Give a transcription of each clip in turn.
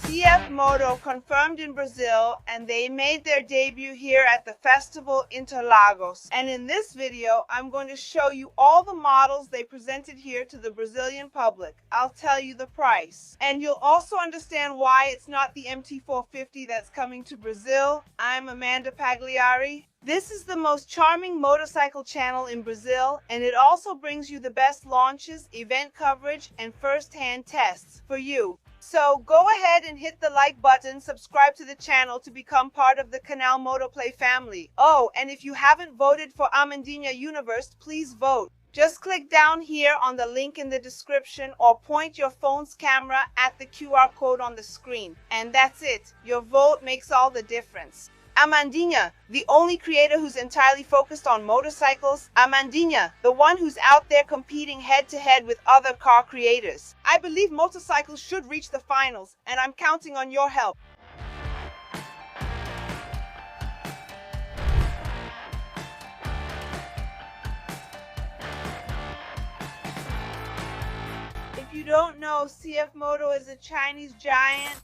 CFMoto confirmed in Brazil, and they made their debut here at the festival Interlagos. And in this video, I'm going to show you all the models they presented here to the Brazilian public. I'll tell you the price. And you'll also understand why it's not the NK450 that's coming to Brazil. I'm Amanda Pagliari. This is the most charming motorcycle channel in Brazil, and it also brings you the best launches, event coverage, and first-hand tests for you. So go ahead and hit the like button, subscribe to the channel to become part of the Canal Motoplay family. Oh, and if you haven't voted for Amandinha Universe, please vote. Just click down here on the link in the description or point your phone's camera at the QR code on the screen. And that's it. Your vote makes all the difference. Amandinha, the only creator who's entirely focused on motorcycles. Amandinha, the one who's out there competing head-to-head with other car creators. I believe motorcycles should reach the finals, and I'm counting on your help. If you don't know, CFMoto is a Chinese giant.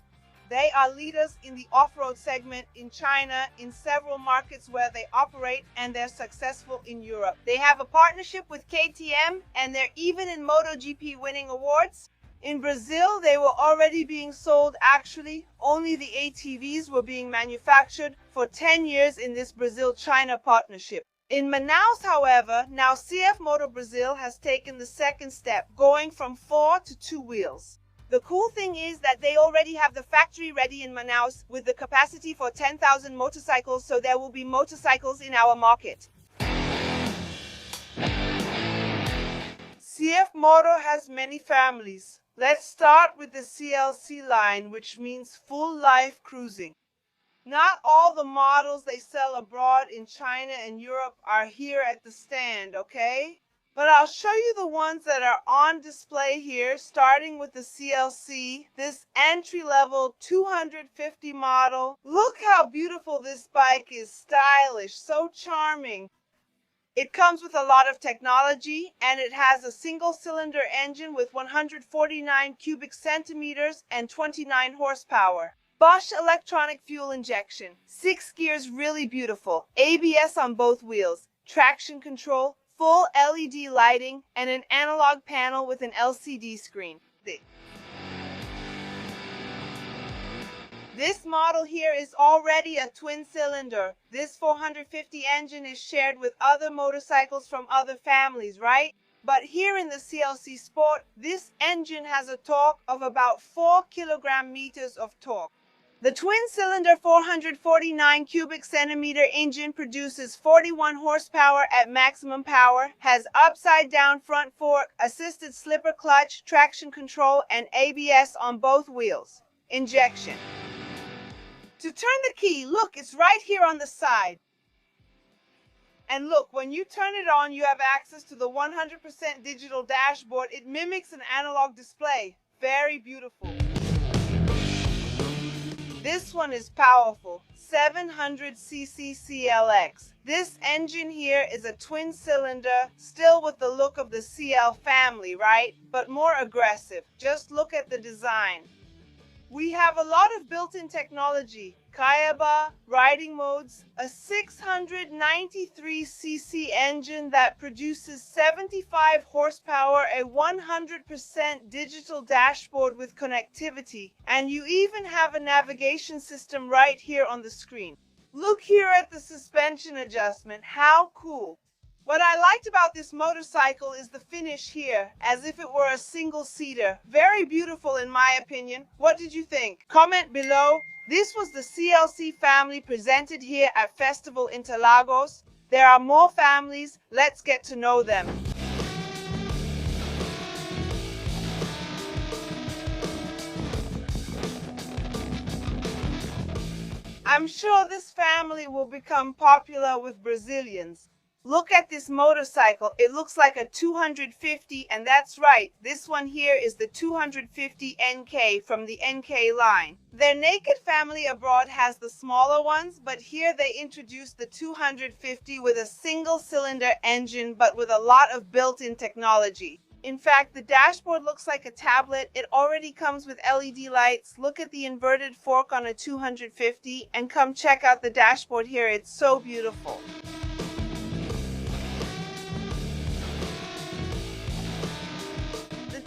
They are leaders in the off-road segment in China, in several markets where they operate, and they're successful in Europe. They have a partnership with KTM, and they're even in MotoGP winning awards. In Brazil, they were already being sold. Actually, only the ATVs were being manufactured for 10 years in this Brazil-China partnership. In Manaus, however, now CFMoto Brazil has taken the second step, going from 4 to 2 wheels. The cool thing is that they already have the factory ready in Manaus with the capacity for 10,000 motorcycles, so there will be motorcycles in our market. CFMoto has many families. Let's start with the CLC line, which means full life cruising. Not all the models they sell abroad in China and Europe are here at the stand, okay? But I'll show you the ones that are on display here, starting with the CLC, this entry-level 250 model. Look how beautiful this bike is, stylish, so charming. It comes with a lot of technology, and it has a single-cylinder engine with 149 cubic centimeters and 29 horsepower. Bosch electronic fuel injection, 6 gears, really beautiful, ABS on both wheels, traction control, full LED lighting, and an analog panel with an LCD screen. This model here is already a twin-cylinder. This 450 engine is shared with other motorcycles from other families, right? But here in the CLC Sport, this engine has a torque of about 4 kg-meters of torque. The twin-cylinder 449 cubic centimeter engine produces 41 horsepower at maximum power, has upside-down front fork, assisted slipper clutch, traction control, and ABS on both wheels. Injection. To turn the key, look, it's right here on the side. And look, when you turn it on, you have access to the 100% digital dashboard. It mimics an analog display. Very beautiful. This one is powerful, 700cc CLX. This engine here is a twin-cylinder, still with the look of the CL family, right? But more aggressive. Just look at the design. We have a lot of built-in technology, Kayaba, riding modes, a 693cc engine that produces 75 horsepower, a 100% digital dashboard with connectivity, and you even have a navigation system right here on the screen. Look here at the suspension adjustment, how cool! What I liked about this motorcycle is the finish here, as if it were a single-seater. Very beautiful in my opinion. What did you think? Comment below. This was the CLC family presented here at Festival Interlagos. There are more families. Let's get to know them. I'm sure this family will become popular with Brazilians. Look at this motorcycle. It looks like a 250, and that's right. This one here is the 250 NK from the NK line. Their naked family abroad has the smaller ones, but here they introduced the 250 with a single-cylinder engine, but with a lot of built-in technology. In fact, the dashboard looks like a tablet. It already comes with LED lights. Look at the inverted fork on a 250 and come check out the dashboard here. It's so beautiful.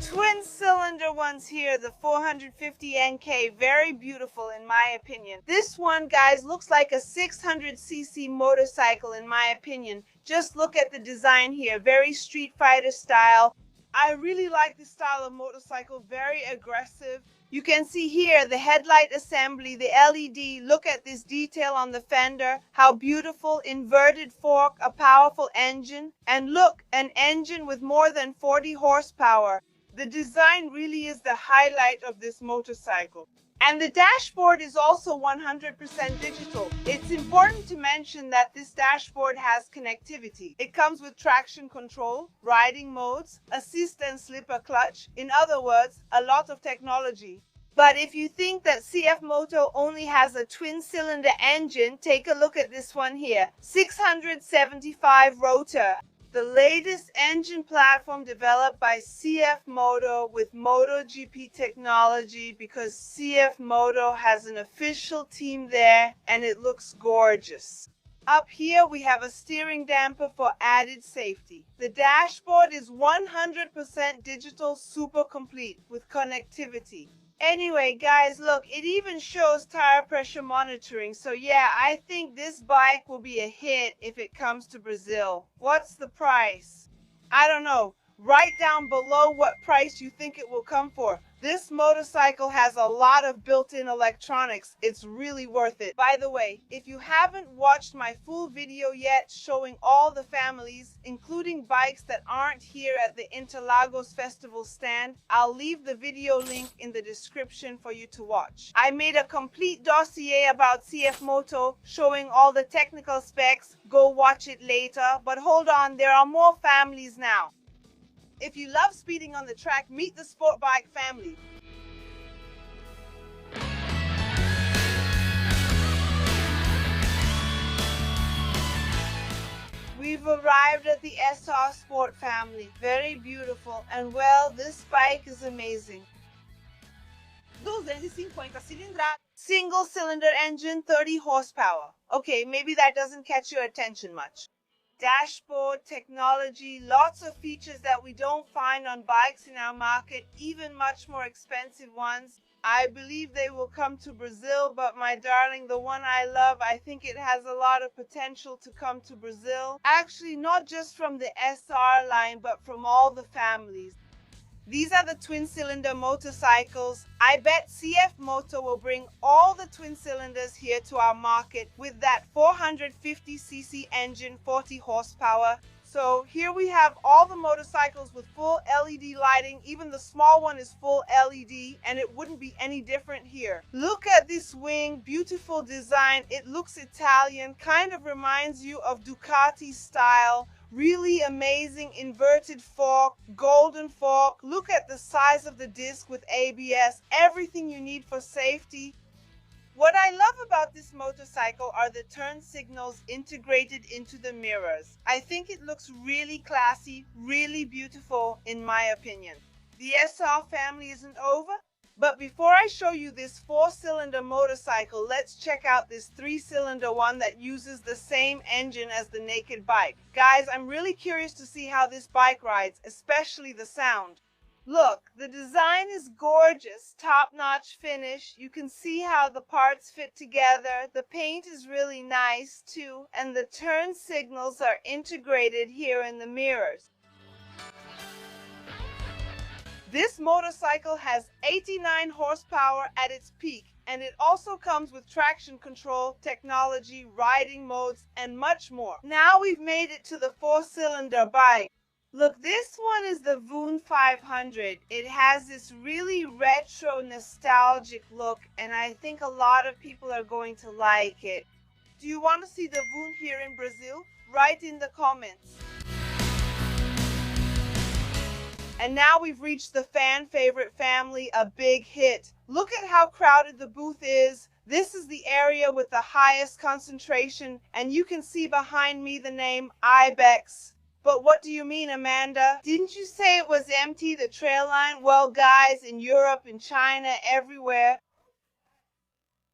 Twin cylinder ones here, the 450 NK, very beautiful in my opinion. This one, guys, looks like a 600cc motorcycle in my opinion. Just look at the design here, very Street Fighter style. I really like this style of motorcycle, very aggressive. You can see here the headlight assembly, the LED. Look at this detail on the fender. How beautiful. Inverted fork, a powerful engine. And look, an engine with more than 40 horsepower. The design really is the highlight of this motorcycle. And the dashboard is also 100% digital. It's important to mention that this dashboard has connectivity. It comes with traction control, riding modes, assist and slipper clutch. In other words, a lot of technology. But if you think that CFMoto only has a twin-cylinder engine, take a look at this one here. 675 rotor. The latest engine platform developed by CFMoto with MotoGP technology, because CFMoto has an official team there and it looks gorgeous. Up here we have a steering damper for added safety. The dashboard is 100% digital, super complete with connectivity. Anyway, guys, look, it even shows tire pressure monitoring. So yeah, I think this bike will be a hit if it comes to Brazil. What's the price? I don't know. Write down below what price you think it will come for. This motorcycle has a lot of built-in electronics. It's really worth it. By the way, if you haven't watched my full video yet showing all the families, including bikes that aren't here at the Interlagos Festival stand, I'll leave the video link in the description for you to watch. I made a complete dossier about CFMoto showing all the technical specs. Go watch it later. But hold on, there are more families now. If you love speeding on the track, meet the sport bike family. We've arrived at the SR Sport family. Very beautiful, and well, this bike is amazing. 250 cilindrada. Single cylinder engine, 30 horsepower. Okay, maybe that doesn't catch your attention much. Dashboard, technology, lots of features that we don't find on bikes in our market, even much more expensive ones. I believe they will come to Brazil, but my darling, the one I love, I think it has a lot of potential to come to Brazil. Actually, not just from the SR line, but from all the families. These are the twin-cylinder motorcycles. I bet CFMoto will bring all the twin cylinders here to our market with that 450cc engine, 40 horsepower. So here we have all the motorcycles with full LED lighting. Even the small one is full LED, and it wouldn't be any different here. Look at this wing, beautiful design. It looks Italian, kind of reminds you of Ducati style. Really amazing inverted fork, golden fork. Look at the size of the disc with ABS, everything you need for safety. What I love about this motorcycle are the turn signals integrated into the mirrors. I think it looks really classy, really beautiful in my opinion. The SR family isn't over. But before I show you this 4-cylinder motorcycle, let's check out this 3-cylinder one that uses the same engine as the naked bike. Guys, I'm really curious to see how this bike rides, especially the sound. Look, the design is gorgeous, top-notch finish. You can see how the parts fit together. The paint is really nice too, and the turn signals are integrated here in the mirrors. This motorcycle has 89 horsepower at its peak, and it also comes with traction control, technology, riding modes, and much more. Now we've made it to the 4-cylinder bike. Look, this one is the Voon 500. It has this really retro, nostalgic look, and I think a lot of people are going to like it. Do you want to see the Voon here in Brazil? Write in the comments. And now we've reached the fan favorite family, a big hit. Look at how crowded the booth is. This is the area with the highest concentration, and you can see behind me the name IBEX. But what do you mean, Amanda? Didn't you say it was empty, the trail line? Well, guys, in Europe, in China, everywhere,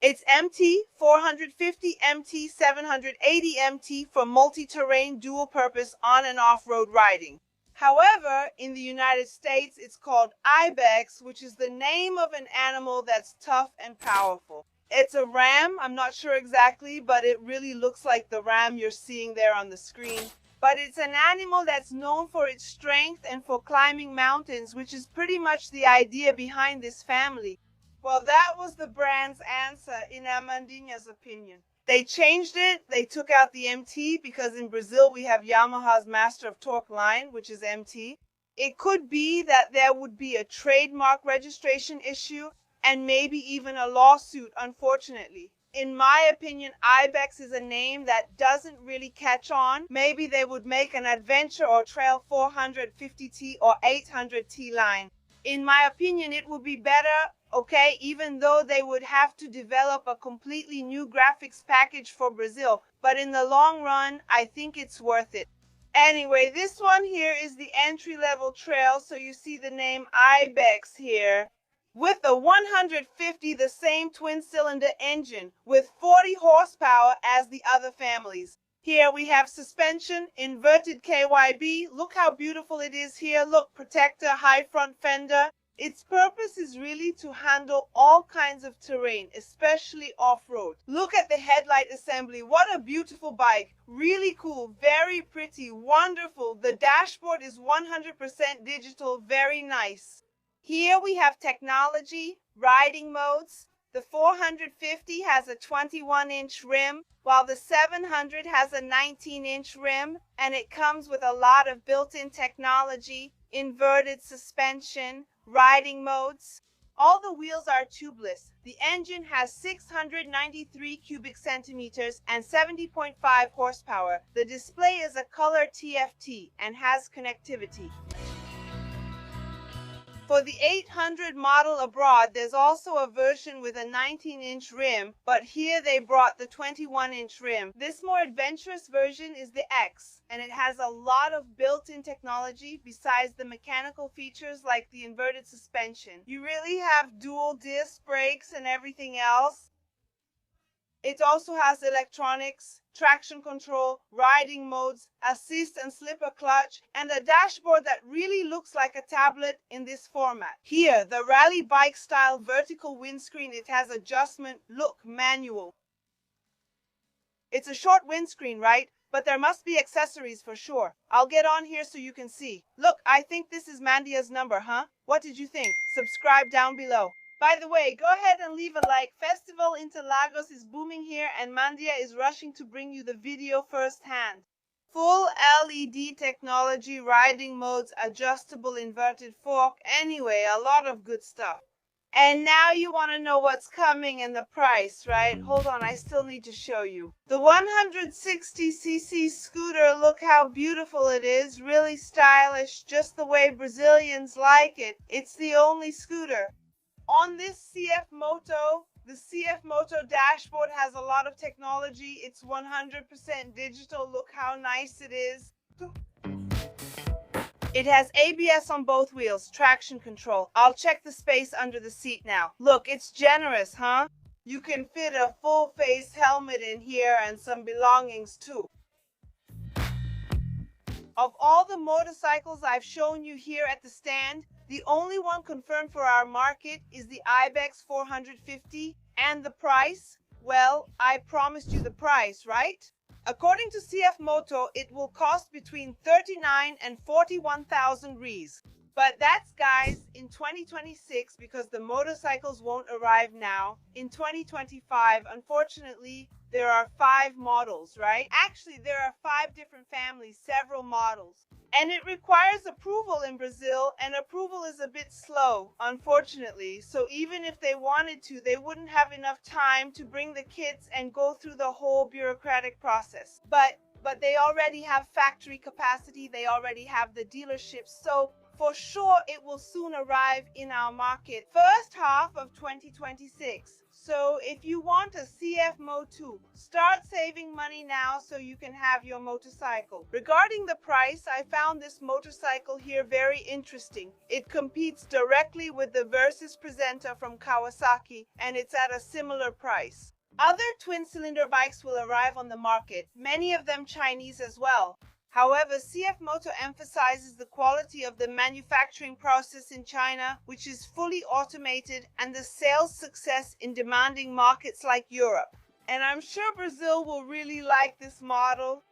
it's MT450, MT780, MT for multi-terrain dual-purpose on and off-road riding. However, in the United States, it's called Ibex, which is the name of an animal that's tough and powerful. It's a ram, I'm not sure exactly, but it really looks like the ram you're seeing there on the screen. But it's an animal that's known for its strength and for climbing mountains, which is pretty much the idea behind this family. Well, that was the brand's answer, in Amandinha's opinion. They changed it. They took out the MT because in Brazil we have Yamaha's Master of Torque line, which is MT. It could be that there would be a trademark registration issue and maybe even a lawsuit, unfortunately. In my opinion, Ibex is a name that doesn't really catch on. Maybe they would make an adventure or trail 450T or 800T line. In my opinion, it would be better, okay, even though they would have to develop a completely new graphics package for Brazil. But in the long run, I think it's worth it. Anyway, this one here is the entry-level trail, so you see the name Ibex here. With the 150, the same twin-cylinder engine with 40 horsepower as the other families. Here we have suspension, inverted KYB. Look how beautiful it is here. Look, protector, high front fender. Its purpose is really to handle all kinds of terrain, especially off-road. Look at the headlight assembly. What a beautiful bike. Really cool, very pretty, wonderful. The dashboard is 100% digital, very nice. Here we have technology, riding modes. The 450 has a 21-inch rim, while the 700 has a 19-inch rim, and it comes with a lot of built-in technology, inverted suspension, riding modes. All the wheels are tubeless. The engine has 693 cubic centimeters and 70.5 horsepower. The display is a color TFT and has connectivity. For the 800 model abroad, there's also a version with a 19-inch rim, but here they brought the 21-inch rim. This more adventurous version is the X, and it has a lot of built-in technology besides the mechanical features like the inverted suspension. You really have dual disc brakes and everything else. It also has electronics, traction control, riding modes, assist and slipper clutch, and a dashboard that really looks like a tablet in this format. Here, the rally bike style vertical windscreen, it has adjustment, look, manual. It's a short windscreen, right? But there must be accessories for sure. I'll get on here so you can see. Look, I think this is Mandia's number, huh? What did you think? Subscribe down below. By the way, go ahead and leave a like. Festival Interlagos is booming here and Mandia is rushing to bring you the video firsthand. Full LED technology, riding modes, adjustable inverted fork. Anyway, a lot of good stuff. And now you want to know what's coming and the price, right? Hold on, I still need to show you. The 160cc scooter, look how beautiful it is. Really stylish, just the way Brazilians like it. It's the only scooter. On this CFMoto, the CFMoto dashboard has a lot of technology. It's 100% digital. Look how nice it is. It has ABS on both wheels, traction control. I'll check the space under the seat now. Look, it's generous, huh? You can fit a full-face helmet in here and some belongings too. Of all the motorcycles I've shown you here at the stand, the only one confirmed for our market is the IBEX450. And the price? Well, I promised you the price, right? According to CFMoto, it will cost between 39 and 41,000 Rs. But that's, guys, in 2026 because the motorcycles won't arrive now. In 2025, unfortunately, there are 5 models, right? Actually, there are 5 different families, several models. And it requires approval in Brazil, and approval is a bit slow, unfortunately. So even if they wanted to, they wouldn't have enough time to bring the kits and go through the whole bureaucratic process. But they already have factory capacity, they already have the dealerships. So For sure, it will soon arrive in our market first half of 2026. So if you want a CFMoto, start saving money now so you can have your motorcycle. Regarding the price, I found this motorcycle here very interesting. It competes directly with the Versys Presenter from Kawasaki, and it's at a similar price. Other twin-cylinder bikes will arrive on the market, many of them Chinese as well. However, CFMoto emphasizes the quality of the manufacturing process in China, which is fully automated, and the sales success in demanding markets like Europe. And I'm sure Brazil will really like this model.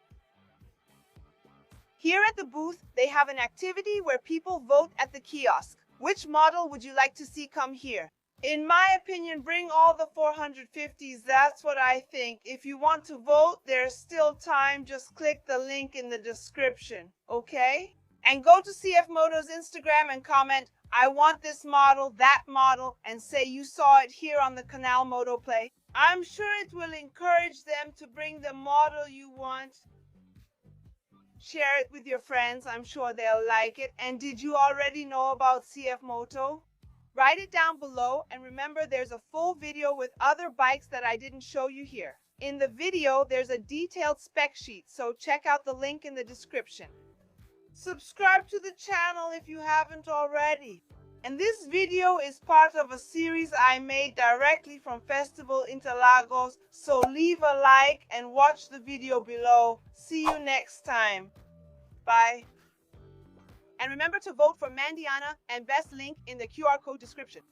Here at the booth, they have an activity where people vote at the kiosk. Which model would you like to see come here? In my opinion, bring all the 450s, that's what I think. If you want to vote, there's still time, just click the link in the description, okay? And go to CFMoto's Instagram and comment, I want this model, that model, and say you saw it here on the canal Motoplay. I'm sure it will encourage them to bring the model you want. Share it with your friends, I'm sure they'll like it. And did you already know about CFMoto? Write it down below, and remember there's a full video with other bikes that I didn't show you here. In the video, there's a detailed spec sheet, so check out the link in the description. Subscribe to the channel if you haven't already. And this video is part of a series I made directly from Festival Interlagos, so leave a like and watch the video below. See you next time. Bye. And remember to vote for Mandiana and best link in the QR code description.